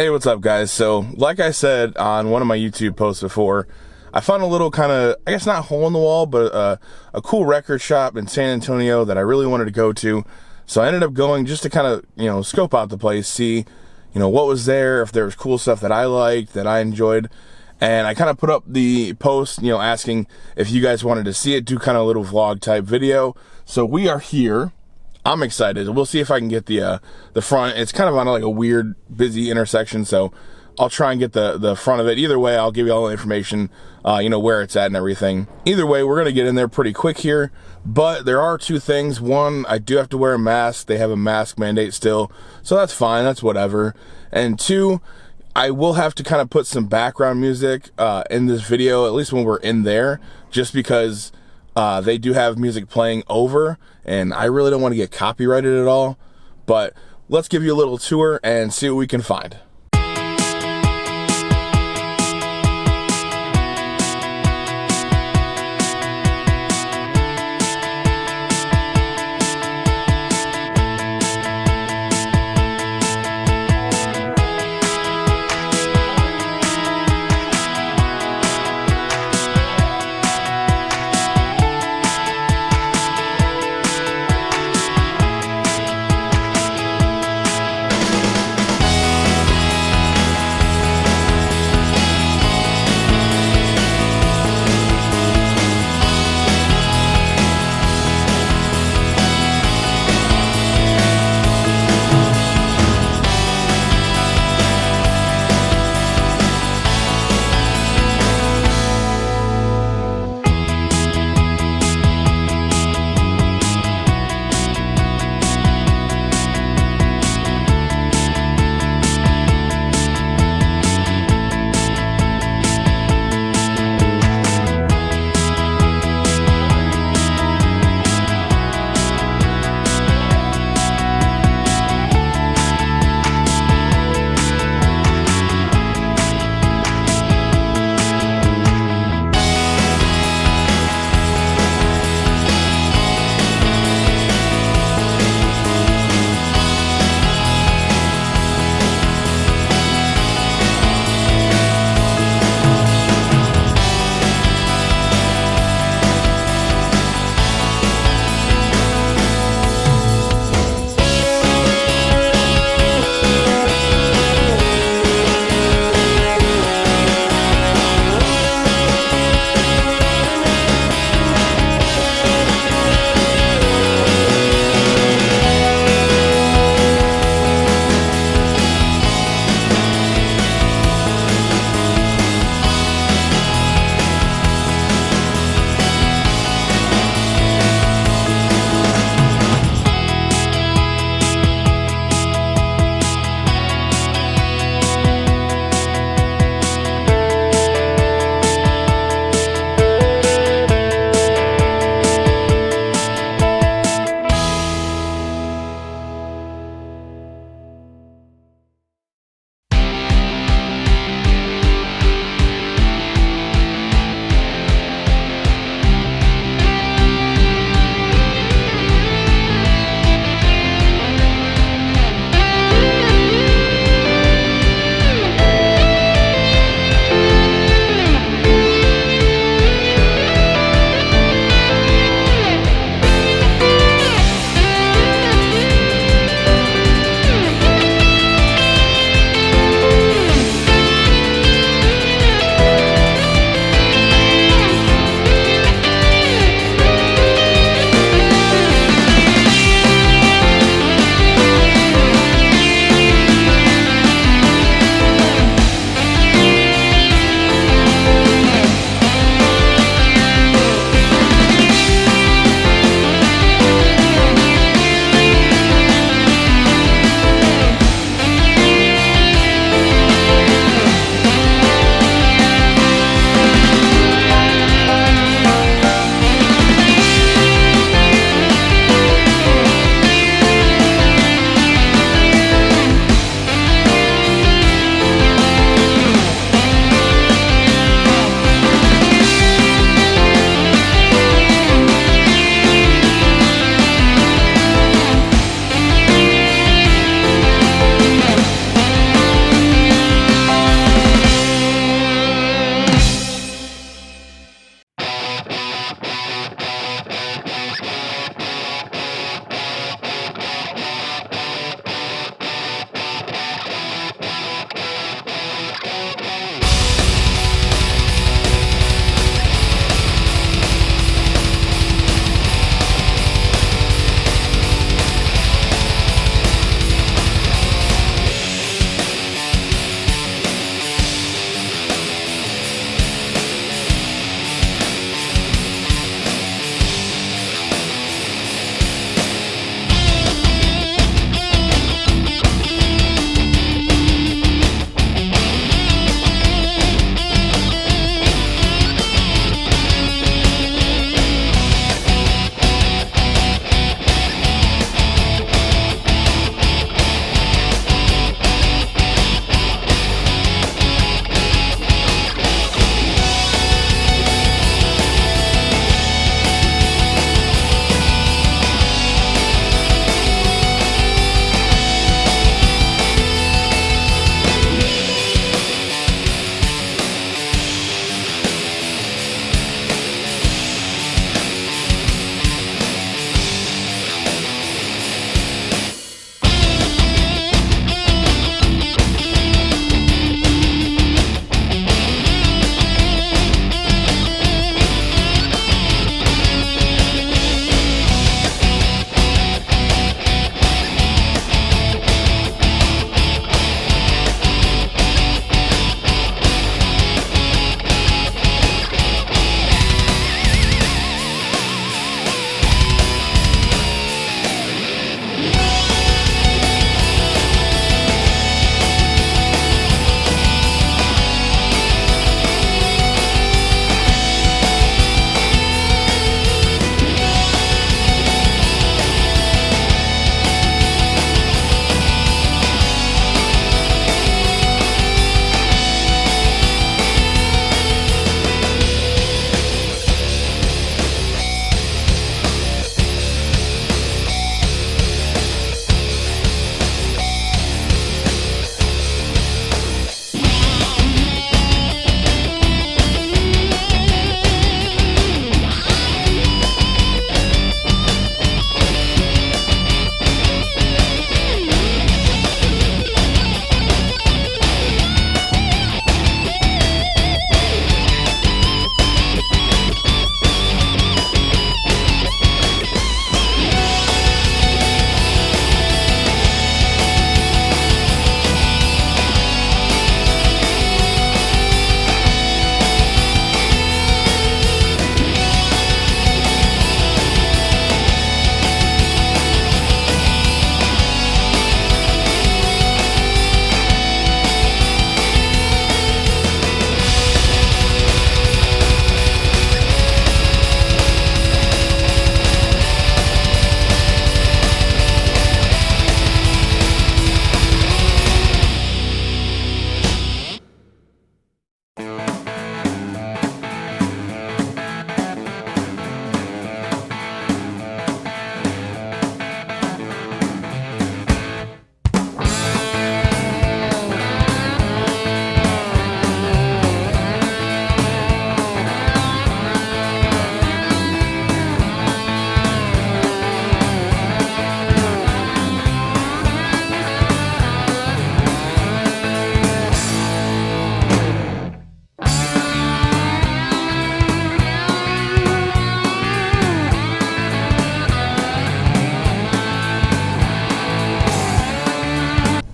Hey, what's up, guys? So, like I said on one of my YouTube posts before, I found a little kind of, I guess not hole in the wall, but a cool record shop in San Antonio that I really wanted to go to. So I ended up going just to kind of, scope out the place, see, what was there, if there was cool stuff that I liked, that I enjoyed. And I kind of put up the post, asking if you guys wanted to see it, do kind of a little vlog type video. So we are here. I'm excited. We'll see if I can get the front. It's kind of on like a weird, busy intersection, so I'll try and get the front of it. Either way, I'll give you all the information, where it's at and everything. Either way, we're gonna get in there pretty quick here, but there are two things. One, I do have to wear a mask. They have a mask mandate still, so that's fine. That's whatever. And two, I will have to kind of put some background music in this video, at least when we're in there, just because they do have music playing over, and I really don't want to get copyrighted at all. But let's give you a little tour and see what we can find.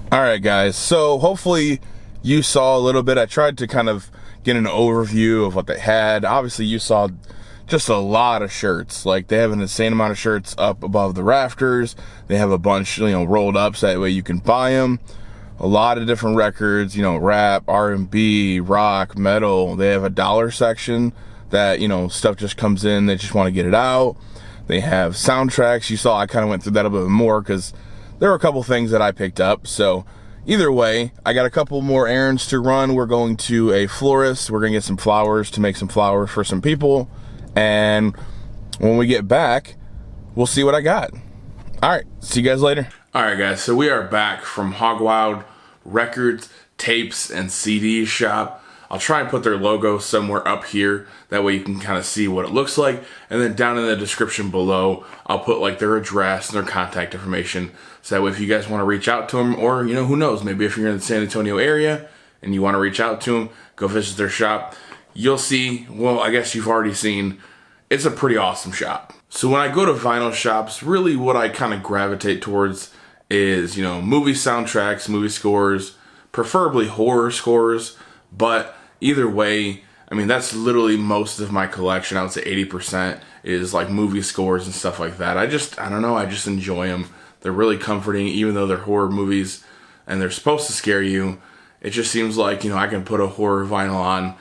Alright guys, so hopefully you saw a little bit. I tried to kind of get an overview of what they had. Obviously you saw just a lot of shirts. Like, they have an insane amount of shirts up above the rafters. They have a bunch, rolled up so that way you can buy them. A lot of different records, rap, R&B, rock, metal. They have a dollar section that, stuff just comes in. They just want to get it out. They have soundtracks. You saw I kind of went through that a bit more because there were a couple things that I picked up. So either way, I got a couple more errands to run. We're going to a florist. We're going to get some flowers to make some flowers for some people. And when we get back, we'll see what I got. All right, see you guys later. All right, guys, so we are back from Hogwild Records, Tapes, and CDs shop. I'll try and put their logo somewhere up here. That way you can kind of see what it looks like. And then down in the description below, I'll put like their address and their contact information. So that way if you guys want to reach out to them, or, who knows, maybe if you're in the San Antonio area and you want to reach out to them, go visit their shop. You'll see, well, I guess you've already seen, it's a pretty awesome shop. So when I go to vinyl shops, really what I kind of gravitate towards is, movie soundtracks, movie scores, preferably horror scores, but either way, I mean, that's literally most of my collection. I would say 80% is like movie scores and stuff like that. I don't know, I just enjoy them. They're really comforting, even though they're horror movies and they're supposed to scare you. It just seems like, I can put a horror vinyl on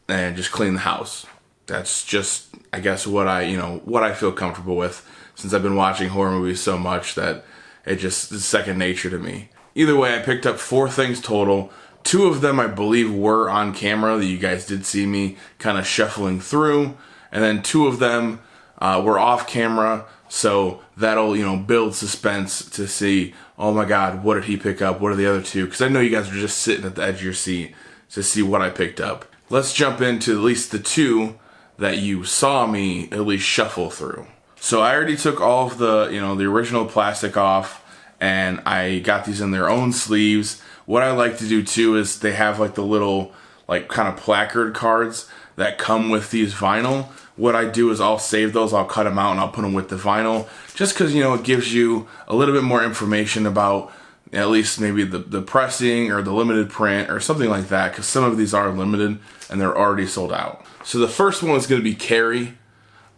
and just clean the house. That's just, I guess, what I feel comfortable with, since I've been watching horror movies so much that it just is second nature to me. Either way, I picked up 4 things total. 2 of them I believe were on camera that you guys did see me kind of shuffling through, and then 2 of them were off camera, so that'll build suspense to see, oh my god, what did he pick up, what are the other 2, because I know you guys are just sitting at the edge of your seat to see what I picked up. Let's jump into at least the 2 that you saw me at least shuffle through. So I already took all of the, the original plastic off, and I got these in their own sleeves. What I like to do too is they have like the little like kind of placard cards that come with these vinyl. What I do is I'll save those, I'll cut them out and I'll put them with the vinyl, just because it gives you a little bit more information about at least maybe the pressing or the limited print or something like that, because some of these are limited and they're already sold out. So the first one is going to be Carrie.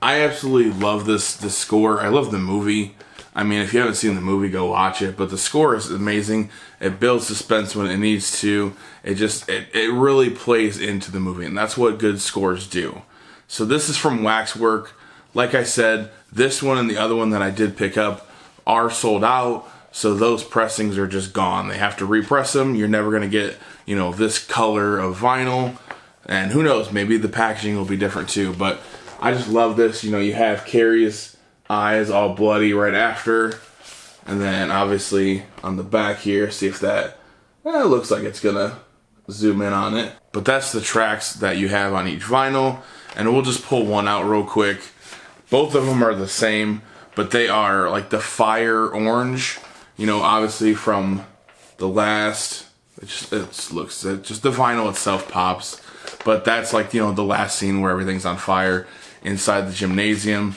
I absolutely love this score. I love the movie. I mean, if you haven't seen the movie, go watch it. But the score is amazing. It builds suspense when it needs to. It really plays into the movie, and that's what good scores do. So this is from Waxwork. Like I said, this one and the other one that I did pick up are sold out. So those pressings are just gone. They have to repress them. You're never going to get, this color of vinyl. And who knows, maybe the packaging will be different too. But I just love this. You have Carrie's eyes all bloody right after. And then obviously on the back here, see if that, it looks like it's going to zoom in on it. But that's the tracks that you have on each vinyl. And we'll just pull one out real quick. Both of them are the same, but they are like the fire orange. Obviously from the last, it just the vinyl itself pops. But that's like, the last scene where everything's on fire inside the gymnasium.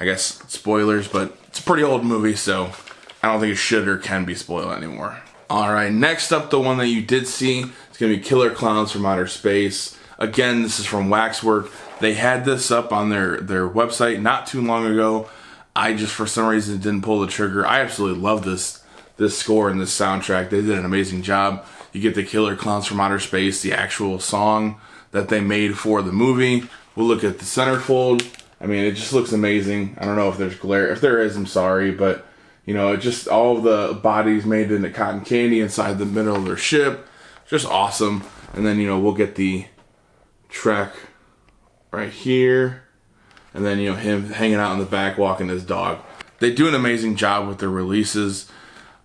I guess spoilers, but it's a pretty old movie, so I don't think it should or can be spoiled anymore. Alright, next up, the one that you did see, it's going to be Killer Clowns from Outer Space. Again, this is from Waxwork. They had this up on their website not too long ago. I just, for some reason, didn't pull the trigger. I absolutely love this score and this soundtrack. They did an amazing job. You get the Killer Clowns from Outer Space, the actual song that they made for the movie. We'll look at the centerfold. I mean, it just looks amazing. I don't know if there's glare. If there is, I'm sorry. But, it just, all of the bodies made into cotton candy inside the middle of their ship. Just awesome. And then, we'll get the track right here. And then, him hanging out in the back walking his dog. They do an amazing job with their releases.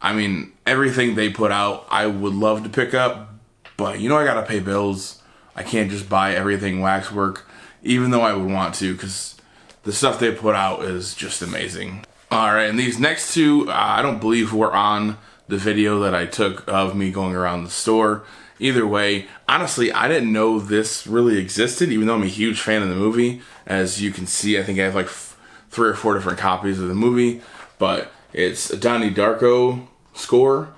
I mean, everything they put out, I would love to pick up. But, I got to pay bills. I can't just buy everything Waxwork, even though I would want to, because the stuff they put out is just amazing. Alright, and these next 2, I don't believe were on the video that I took of me going around the store. Either way, honestly, I didn't know this really existed, even though I'm a huge fan of the movie. As you can see, I think I have like 3 or 4 different copies of the movie, but it's a Donnie Darko score.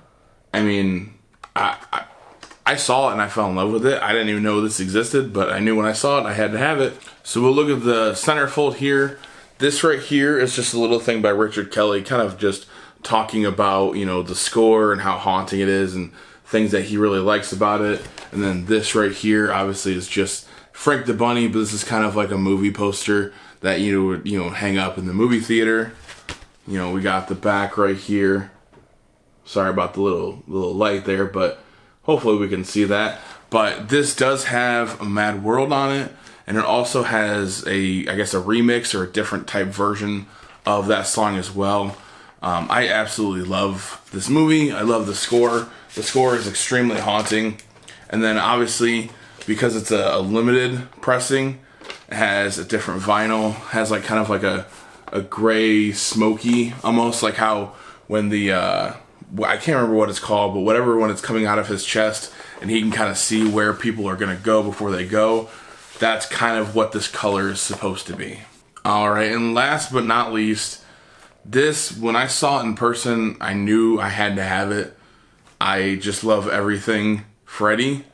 I mean, I saw it and I fell in love with it. I didn't even know this existed, but I knew when I saw it, I had to have it. So we'll look at the centerfold here. This right here is just a little thing by Richard Kelly, kind of just talking about, you know, the score and how haunting it is and things that he really likes about it. And then this right here, obviously, is just Frank the Bunny, but this is kind of like a movie poster that you would, you know, hang up in the movie theater. You know, we got the back right here. Sorry about the little light there, but hopefully we can see that. But this does have a Mad World on it, and it also has I guess a remix or a different type version of that song as well. I absolutely love this movie. I love the score. The score is extremely haunting. And then obviously, because it's a limited pressing, it has a different vinyl, has like kind of like a gray, smoky, almost like how when the, I can't remember what it's called, but whatever, when it's coming out of his chest and he can kind of see where people are going to go before they go, that's kind of what this color is supposed to be. All right, and last but not least, this, when I saw it in person, I knew I had to have it. I just love everything Freddy.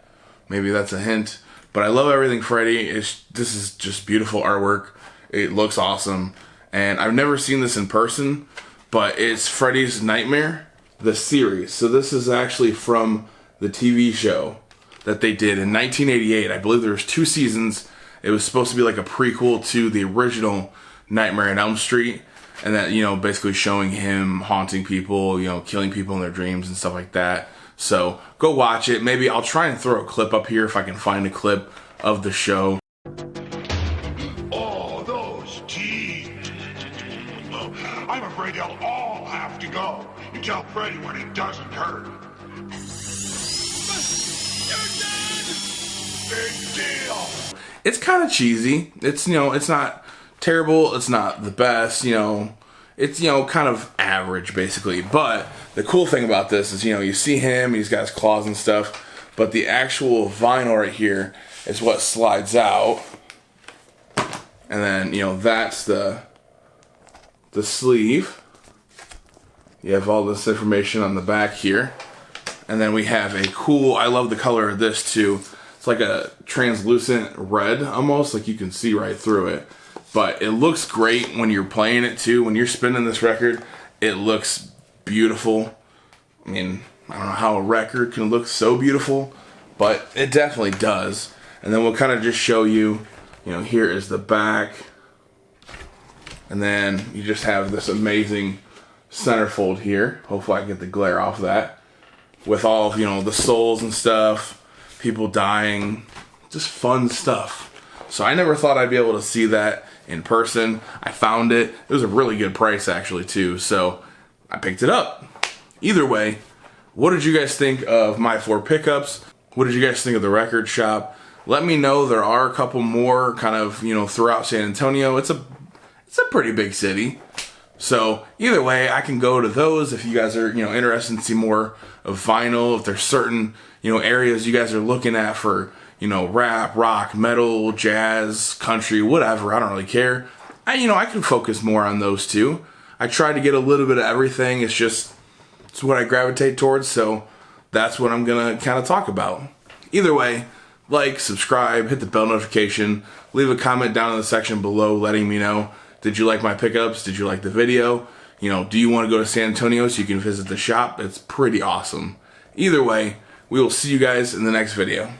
Maybe that's a hint, but I love everything Freddy. This is just beautiful artwork. It looks awesome, and I've never seen this in person, but it's Freddy's Nightmare, the series. So this is actually from the TV show that they did in 1988. I believe there was 2 seasons. It was supposed to be like a prequel to the original Nightmare on Elm Street. And that, you know, basically showing him haunting people, you know, killing people in their dreams and stuff like that. So go watch it. Maybe I'll try and throw a clip up here if I can find a clip of the show. Oh, those teeth. I'm afraid they'll all have to go. You tell Freddy when it doesn't hurt. You're dead! Big deal! It's kind of cheesy. It's, you know, it's not terrible, it's not the best, you know, it's, you know, kind of average basically. But the cool thing about this is, you know, you see him, he's got his claws and stuff, but the actual vinyl right here is what slides out, and then, you know, that's the sleeve. You have all this information on the back here, and then we have a cool, I love the color of this too, it's like a translucent red almost, like you can see right through it. But it looks great when you're playing it too. When you're spinning this record, it looks beautiful. I mean, I don't know how a record can look so beautiful, but it definitely does. And then we'll kind of just show you, you know, here is the back. And then you just have this amazing centerfold here. Hopefully I can get the glare off of that. With all of, you know, the souls and stuff, people dying, just fun stuff. So I never thought I'd be able to see that in person. I found it. It was a really good price actually too, so I picked it up. Either way, what did you guys think of my 4 pickups? What did you guys think of the record shop? Let me know. There are a couple more kind of, you know, throughout San Antonio. It's a pretty big city. So either way, I can go to those if you guys are, you know, interested in see more of vinyl. If there's certain, you know, areas you guys are looking at for, you know, rap, rock, metal, jazz, country, whatever, I don't really care. I can focus more on those too. I try to get a little bit of everything. It's what I gravitate towards, so that's what I'm gonna kind of talk about. Either way, like, subscribe, hit the bell notification, leave a comment down in the section below letting me know, did you like my pickups? Did you like the video? You know, do you want to go to San Antonio so you can visit the shop? It's pretty awesome. Either way, we will see you guys in the next video.